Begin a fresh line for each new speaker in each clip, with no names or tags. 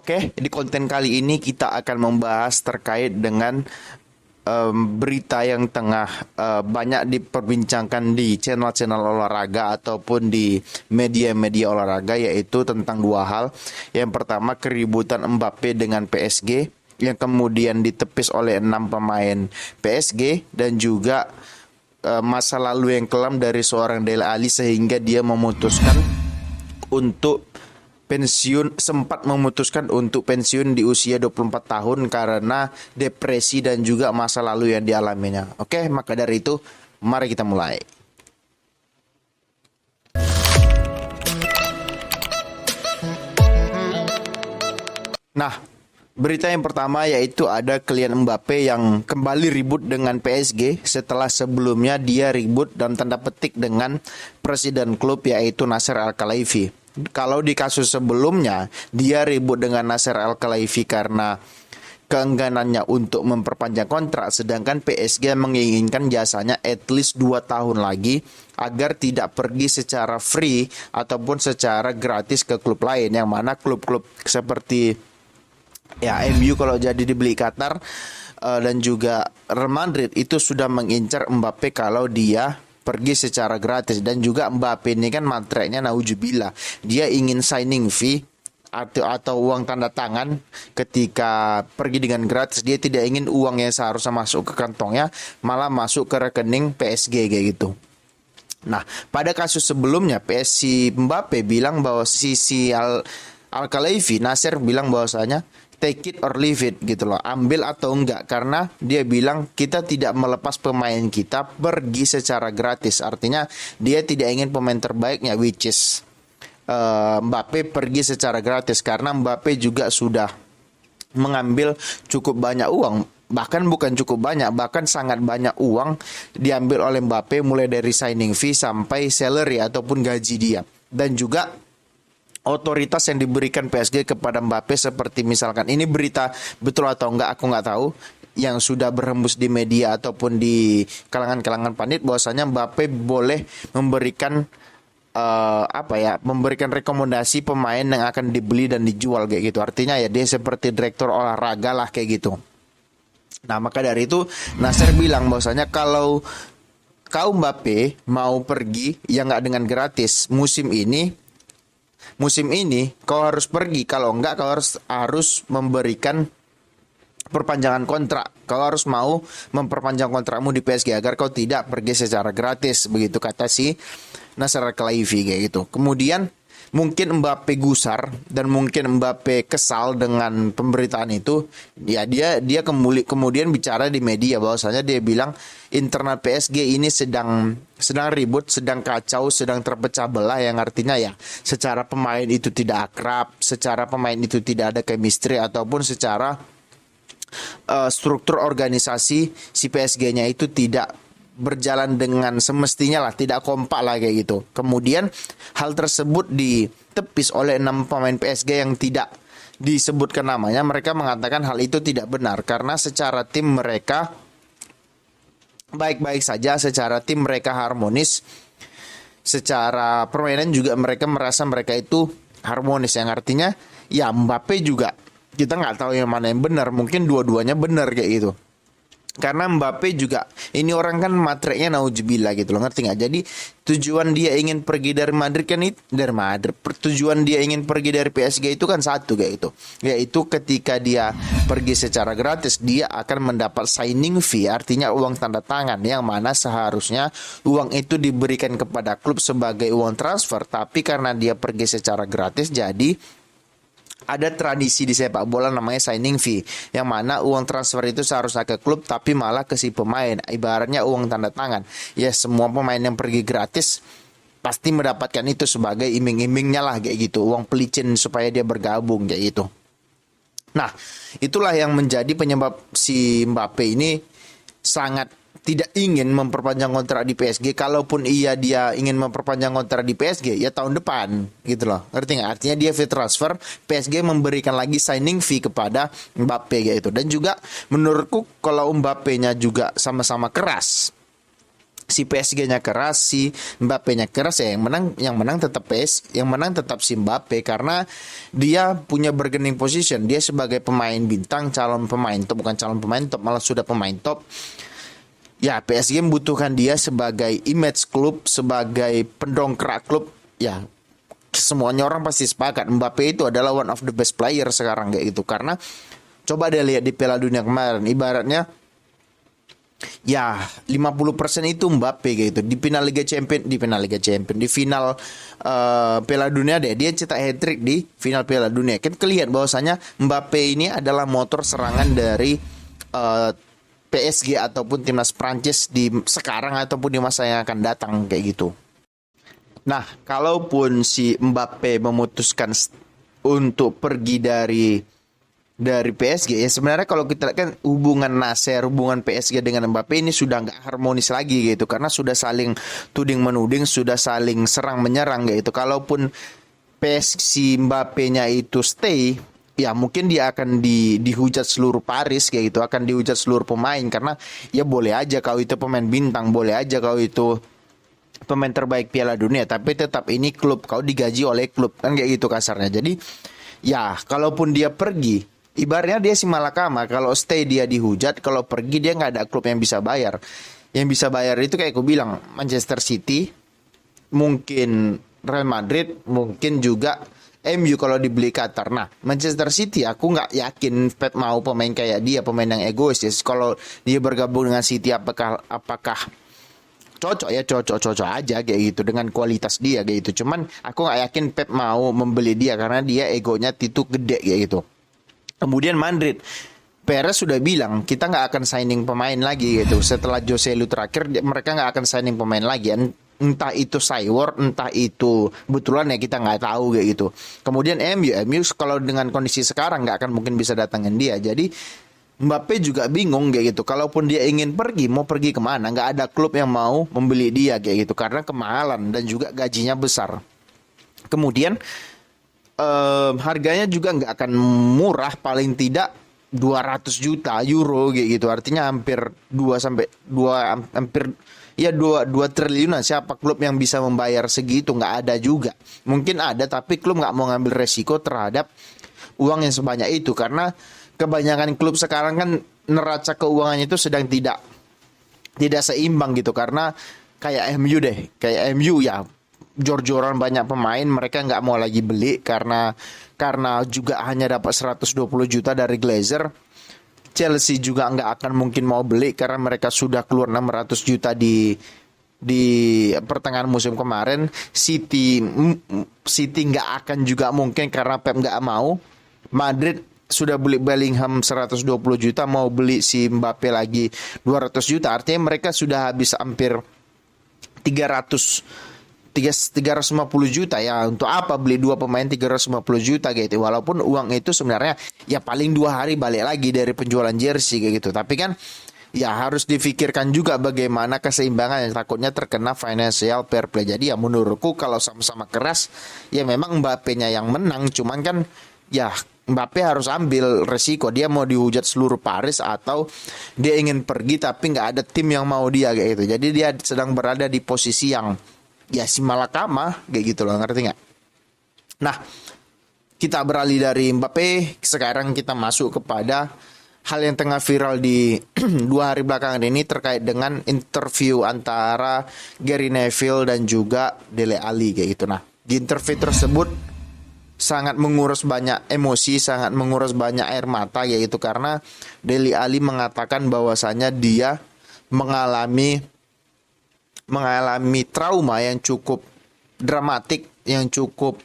Oke, di konten kali ini kita akan membahas terkait dengan berita yang tengah banyak diperbincangkan di channel-channel olahraga ataupun di media-media olahraga, yaitu tentang dua hal. Yang pertama, keributan Mbappe dengan PSG yang kemudian ditepis oleh 6 pemain PSG, dan juga masa lalu yang kelam dari seorang Dele Alli sehingga dia memutuskan untuk sempat memutuskan untuk pensiun di usia 24 tahun karena depresi dan juga masa lalu yang dialaminya. Oke, maka dari itu mari kita mulai. Nah, berita yang pertama yaitu ada Kylian Mbappe yang kembali ribut dengan PSG setelah sebelumnya dia ribut dan tanda petik dengan presiden klub yaitu Nasser Al-Khelaifi. Kalau di kasus sebelumnya dia ribut dengan Nasser Al-Khelaifi karena keengganannya untuk memperpanjang kontrak, sedangkan PSG menginginkan jasanya at least 2 tahun lagi agar tidak pergi secara free ataupun secara gratis ke klub lain, yang mana klub-klub seperti ya MU kalau jadi dibeli Qatar dan juga Real Madrid itu sudah mengincar Mbappe kalau dia pergi secara gratis. Dan juga Mbappe ini kan matreknya naujubillah, dia ingin signing fee atau uang tanda tangan ketika pergi dengan gratis. Dia tidak ingin uang yang seharusnya masuk ke kantongnya malah masuk ke rekening PSG kayak gitu. Nah, pada kasus sebelumnya PSG Mbappe bilang bahwa si Al-Khelaifi, Nasser bilang bahwasanya take it or leave it gitu loh, ambil atau enggak, karena dia bilang kita tidak melepas pemain kita pergi secara gratis. Artinya dia tidak ingin pemain terbaiknya, which is Mbappe, pergi secara gratis, karena Mbappe juga sudah mengambil cukup banyak uang, bahkan bukan cukup banyak, bahkan sangat banyak uang diambil oleh Mbappe, mulai dari signing fee sampai salary ataupun gaji dia, dan juga otoritas yang diberikan PSG kepada Mbappe. Seperti misalkan, ini berita betul atau enggak aku nggak tahu, yang sudah berhembus di media ataupun di kalangan-kalangan pandit, bahwasanya Mbappe boleh memberikan memberikan rekomendasi pemain yang akan dibeli dan dijual kayak gitu. Artinya ya dia seperti direktur olahraga lah kayak gitu. Nah, maka dari itu Nasser bilang bahwasanya kalau kau Mbappe mau pergi ya nggak dengan gratis, musim ini kau harus pergi, kalau enggak kau harus memberikan perpanjangan kontrak. Kau harus mau memperpanjang kontrakmu di PSG agar kau tidak pergi secara gratis, begitu kata si Nasser Al-Khelaifi kayak gitu. Kemudian mungkin Mbappe gusar dan mungkin Mbappe kesal dengan pemberitaan itu. Ya dia kemudian bicara di media bahwasanya dia bilang internal PSG ini sedang ribut, sedang kacau, sedang terpecah belah, yang artinya ya secara pemain itu tidak akrab, secara pemain itu tidak ada chemistry, ataupun secara struktur organisasi si PSG-nya itu tidak berjalan dengan semestinya lah, tidak kompak lah kayak gitu. Kemudian hal tersebut ditepis oleh 6 pemain PSG yang tidak disebutkan namanya. Mereka mengatakan hal itu tidak benar karena secara tim mereka baik-baik saja, secara tim mereka harmonis, secara permainan juga mereka merasa mereka itu harmonis, yang artinya ya Mbappe juga kita nggak tahu yang mana yang benar, mungkin dua-duanya benar kayak gitu. Karena Mbappe juga ini orang kan matreknya naujubillah gitu loh, ngerti nggak? Jadi tujuan dia ingin pergi dari Madrid kan itu dari Madrid. Tujuan dia ingin pergi dari PSG itu kan satu kayak itu, yaitu ketika dia pergi secara gratis dia akan mendapat signing fee, artinya uang tanda tangan, yang mana seharusnya uang itu diberikan kepada klub sebagai uang transfer, tapi karena dia pergi secara gratis jadi ada tradisi di sepak bola namanya signing fee, yang mana uang transfer itu seharusnya ke klub tapi malah ke si pemain, ibaratnya uang tanda tangan. Ya semua pemain yang pergi gratis pasti mendapatkan itu sebagai iming-imingnya lah kayak gitu, uang pelicin supaya dia bergabung kayak gitu. Nah, itulah yang menjadi penyebab si Mbappe ini sangat tidak ingin memperpanjang kontrak di PSG. Kalaupun dia ingin memperpanjang kontrak di PSG ya tahun depan gitu loh, ngerti nggak? Artinya dia free transfer, PSG memberikan lagi signing fee kepada Mbappe gitu. Dan juga menurutku kalau Mbappe-nya juga sama-sama keras si PSG-nya keras, si Mbappe-nya keras, ya yang menang tetap yang menang tetap si Mbappe karena dia punya bargaining position. Dia sebagai pemain bintang, calon pemain top, bukan calon pemain top, malah sudah pemain top. Ya, PSG membutuhkan dia sebagai image klub, sebagai pendongkrak klub. Ya, semuanya orang pasti sepakat Mbappe itu adalah one of the best player sekarang kayak gitu. Karena coba deh lihat di Piala Dunia kemarin, ibaratnya ya 50% itu Mbappe gitu. Di final Liga Champion, di final Piala Dunia dia cetak hat-trick di final Piala Dunia. Kan kelihatan bahwasanya Mbappe ini adalah motor serangan dari PSG ataupun timnas Prancis di sekarang ataupun di masa yang akan datang kayak gitu. Nah, kalaupun si Mbappe memutuskan untuk pergi dari PSG, ya sebenarnya kalau kita lihat kan hubungan hubungan PSG dengan Mbappe ini sudah nggak harmonis lagi gitu, karena sudah saling tuding menuding, sudah saling serang menyerang gitu. Kalaupun PSG Mbappe-nya itu stay, ya mungkin dia akan dihujat seluruh Paris kayak gitu, akan dihujat seluruh pemain karena ya boleh aja kau itu pemain bintang, boleh aja kau itu pemain terbaik Piala Dunia, tapi tetap ini klub, kau digaji oleh klub kan kayak gitu kasarnya. Jadi ya kalaupun dia pergi, ibaratnya dia si malakama, kalau stay dia dihujat, kalau pergi dia nggak ada klub yang bisa bayar. Yang bisa bayar itu kayak aku bilang Manchester City, mungkin Real Madrid, mungkin juga MU kalau dibeli Qatar. Nah, Manchester City aku nggak yakin Pep mau pemain kayak dia, pemain yang egois. Ya. Kalau dia bergabung dengan City apakah cocok ya, cocok aja kayak gitu dengan kualitas dia kayak gitu. Cuman aku nggak yakin Pep mau membeli dia karena dia egonya itu gede kayak gitu. Kemudian Madrid, Perez sudah bilang kita nggak akan signing pemain lagi gitu. Setelah Jose Lu terakhir, mereka nggak akan signing pemain lagi. Entah itu cyber, entah itu betulan ya kita nggak tahu kayak gitu. Kemudian MU kalau dengan kondisi sekarang nggak akan mungkin bisa datangin dia. Jadi Mbappe juga bingung kayak gitu. Kalaupun dia ingin pergi, mau pergi kemana? Nggak ada klub yang mau membeli dia kayak gitu karena kemahalan dan juga gajinya besar. Kemudian harganya juga nggak akan murah, paling tidak 200 juta euro kayak gitu. Artinya hampir 2 sampai 2 hampir ya 2 triliunan. Siapa klub yang bisa membayar segitu? Nggak ada juga. Mungkin ada tapi klub nggak mau ngambil resiko terhadap uang yang sebanyak itu karena kebanyakan klub sekarang kan neraca keuangannya itu sedang tidak seimbang gitu karena kayak MU ya jor-joran banyak pemain, mereka nggak mau lagi beli karena juga hanya dapat 120 juta dari Glazer. Chelsea juga nggak akan mungkin mau beli karena mereka sudah keluar 600 juta di pertengahan musim kemarin. City nggak akan juga mungkin karena Pep nggak mau. Madrid sudah beli Bellingham 120 juta, mau beli si Mbappe lagi 200 juta. Artinya mereka sudah habis hampir 350 juta ya. Untuk apa beli dua pemain 350 juta gitu. Walaupun uang itu sebenarnya ya paling 2 hari balik lagi dari penjualan jersey kayak gitu. Tapi kan ya harus difikirkan juga bagaimana keseimbangan yang takutnya terkena financial fair play. Jadi ya menurutku kalau sama-sama keras ya memang Mbappe-nya yang menang. Cuman kan ya Mbappe harus ambil resiko, dia mau dihujat seluruh Paris atau dia ingin pergi tapi nggak ada tim yang mau dia kayak gitu. Jadi dia sedang berada di posisi yang ya si malakama kayak gitu loh, ngerti nggak? Nah, kita beralih dari Mbappe, sekarang kita masuk kepada hal yang tengah viral di 2 hari belakangan ini terkait dengan interview antara Gary Neville dan juga Dele Alli kayak gitu. Nah, di interview tersebut sangat menguras banyak emosi, sangat menguras banyak air mata yaitu karena Dele Alli mengatakan bahwasanya dia mengalami trauma yang cukup dramatik, yang cukup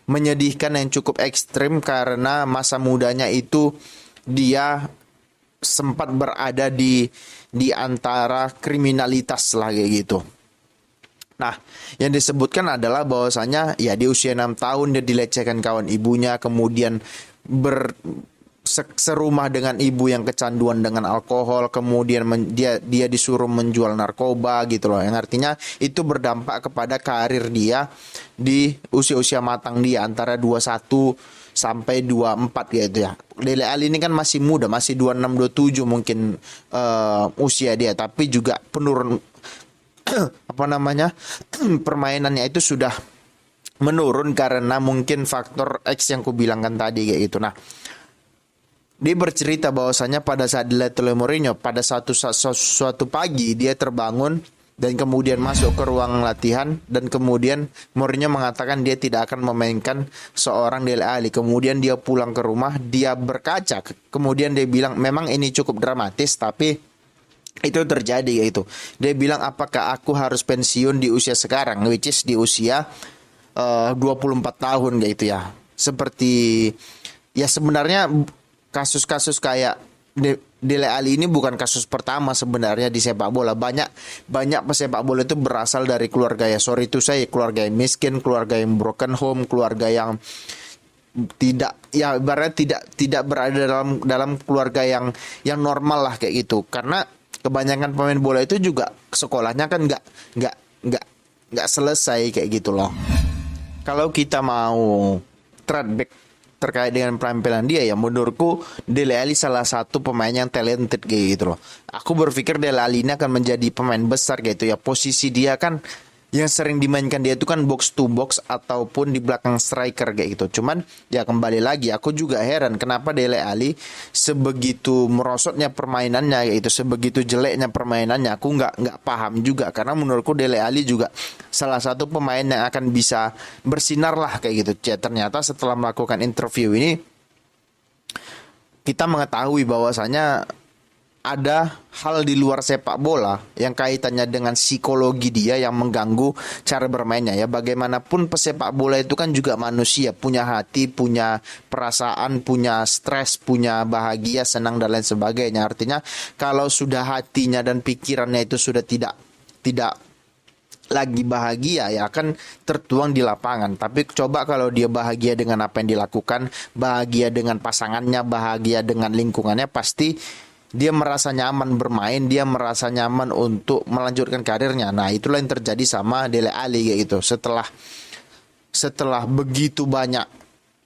menyedihkan, yang cukup ekstrim karena masa mudanya itu dia sempat berada di antara kriminalitas lah kayak gitu. Nah, yang disebutkan adalah bahwasanya ya di usia 6 tahun dia dilecehkan kawan ibunya, kemudian serumah dengan ibu yang kecanduan dengan alkohol, kemudian dia disuruh menjual narkoba gitu loh. Yang artinya itu berdampak kepada karir dia di usia-usia matang dia antara 21 sampai 24 gitu ya. Dele Alli ini kan masih muda, masih 26 27 mungkin usia dia, tapi juga apa namanya permainannya itu sudah menurun karena mungkin faktor X yang kubilangkan tadi kayak gitu. Nah, dia bercerita bahwasanya pada saat dilatih oleh Mourinho, pada suatu pagi dia terbangun dan kemudian masuk ke ruang latihan dan kemudian Mourinho mengatakan dia tidak akan memainkan seorang Dele Alli. Kemudian dia pulang ke rumah, dia berkaca, kemudian dia bilang memang ini cukup dramatis tapi itu terjadi yaitu. Dia bilang apakah aku harus pensiun di usia sekarang, which is di usia 24 tahun gitu ya. Seperti ya sebenarnya kasus-kasus kayak Dele Alli ini bukan kasus pertama sebenarnya di sepak bola. Banyak pesepak bola itu berasal dari keluarga ya sorry itu saya keluarga yang miskin, keluarga yang broken home, keluarga yang tidak ya ibaratnya tidak berada dalam keluarga yang normal lah kayak gitu. Karena kebanyakan pemain bola itu juga sekolahnya kan nggak selesai kayak gitu loh. Kalau kita mau track back terkait dengan penampilan dia ya menurutku Dele Alli salah satu pemain yang talented kayak gitu loh. Aku berpikir Dele Alli ini akan menjadi pemain besar gitu ya. Posisi dia kan yang sering dimainkan dia itu kan box to box ataupun di belakang striker kayak gitu. Cuman ya kembali lagi aku juga heran kenapa Dele Alli sebegitu merosotnya permainannya kayak gitu, sebegitu jeleknya permainannya. Aku nggak paham juga karena menurutku Dele Alli juga salah satu pemain yang akan bisa bersinar lah kayak gitu. Ya, ternyata setelah melakukan interview ini kita mengetahui bahwasanya ada hal di luar sepak bola yang kaitannya dengan psikologi dia yang mengganggu cara bermainnya ya. Bagaimanapun pesepak bola itu kan juga manusia, punya hati, punya perasaan, punya stres, punya bahagia, senang dan lain sebagainya. Artinya kalau sudah hatinya dan pikirannya itu sudah tidak lagi bahagia ya akan tertuang di lapangan. Tapi coba kalau dia bahagia dengan apa yang dilakukan, bahagia dengan pasangannya, bahagia dengan lingkungannya, pasti dia merasa nyaman bermain, dia merasa nyaman untuk melanjutkan karirnya. Nah, itulah yang terjadi sama Dele Alli kayak gitu. Setelah begitu banyak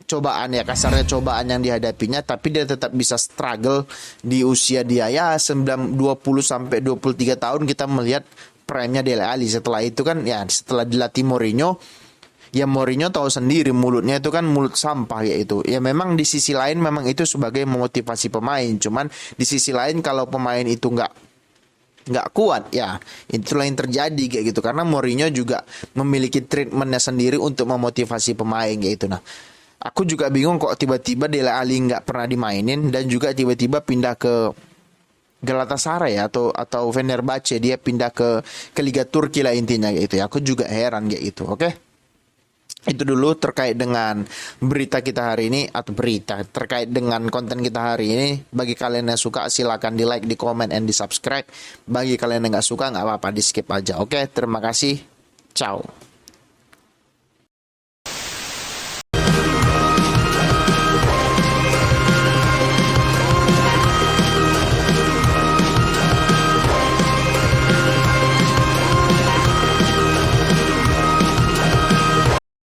cobaan ya kasarnya cobaan yang dihadapinya, tapi dia tetap bisa struggle di usia dia ya 20 sampai 23 tahun kita melihat prime-nya Dele Alli. Setelah itu kan ya setelah dilatih Mourinho, ya Mourinho tahu sendiri mulutnya itu kan mulut sampah ya itu. Ya memang di sisi lain memang itu sebagai memotivasi pemain. Cuman di sisi lain kalau pemain itu nggak kuat ya itulah yang terjadi kayak gitu. Karena Mourinho juga memiliki treatmentnya sendiri untuk memotivasi pemain kayak gitu. Nah, aku juga bingung kok tiba-tiba Dele Alli nggak pernah dimainin dan juga tiba-tiba pindah ke Galatasaray ya, atau Fenerbahce, dia pindah ke Liga Turki lah intinya kayak gitu ya. Aku juga heran kayak gitu. Oke. Itu dulu terkait dengan berita kita hari ini atau berita terkait dengan konten kita hari ini. Bagi kalian yang suka silakan di like, di comment, and di subscribe. Bagi kalian yang nggak suka nggak apa-apa di skip aja. Oke, terima kasih. Ciao.